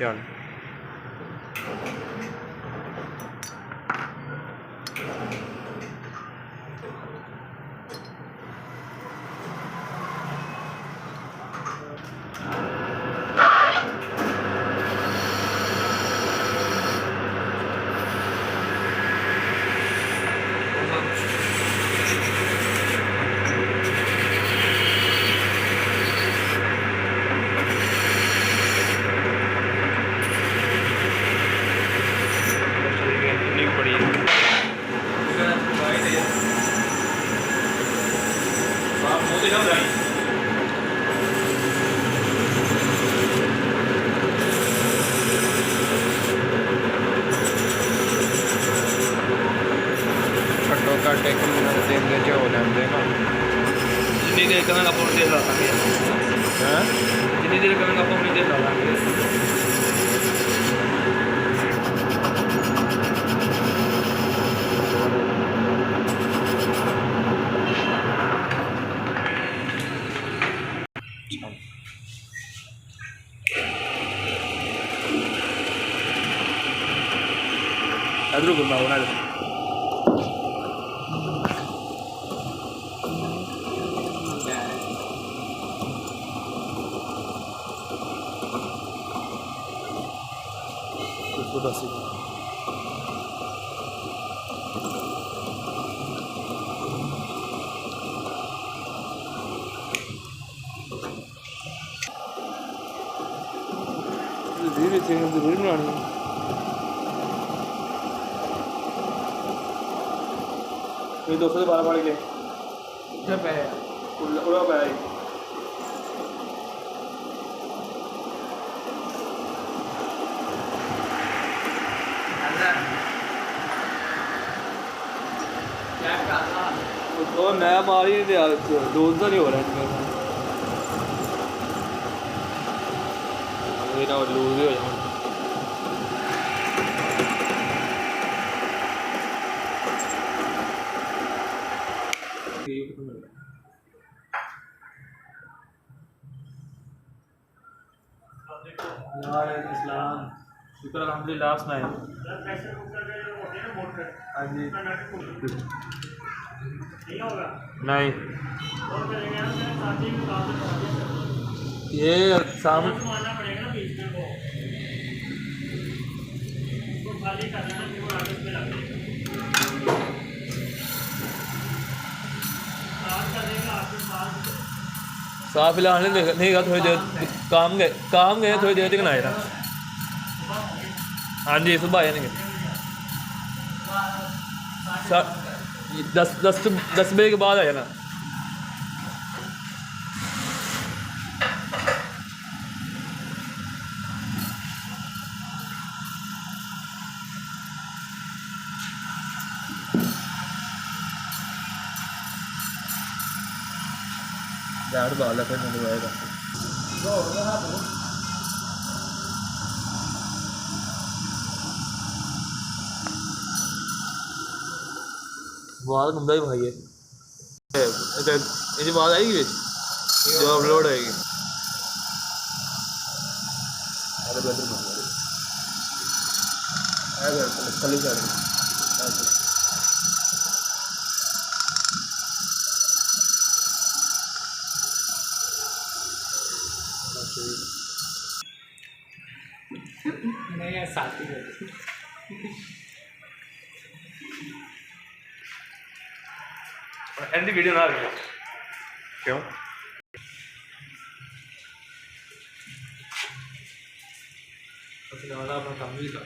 चल घट्टो घट्ट 1 दिन के हो जाते ना जितनी देर करेंगे आप उतनी देर ला देंगे है जितनी देर करेंगे आप उतनी देर ला देंगे अदरू गुना बना दे धीरे धीरे जरूर बनानी ये 212 पड़ गए क्या पे उड़ा पे तो मैं मारी नहीं यार डोज तो नहीं हो रहा है मेरा लूज ही हो जाऊँ इस्लाम शुक्र अल्हम्दुलिल्लाह सुनाए हाँ जी नहीं ये सामने साफ फिलहाल नहीं गा थोड़ी देर काम गए थोड़ी देर तक ना आए ना हाँ जी सुबह आए नहीं 10 बजे के बाद आ जाना यार बाल है फिर नहीं आएगा बाल गंदा ही भाई है ये बात आएगी बीच जो अपलोड आएगी नहीं यार साथी एंड वीडियो ना क्यों अपना काम भी कर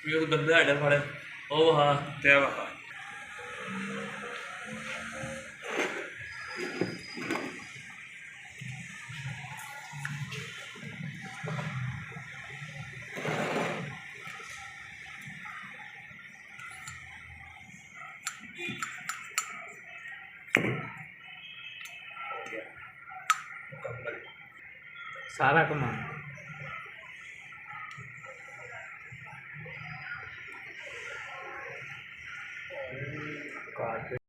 ये तो गंदा है फड़े ओ हाँ क्या बात ਸਾਰਾ ਕਮਾਨ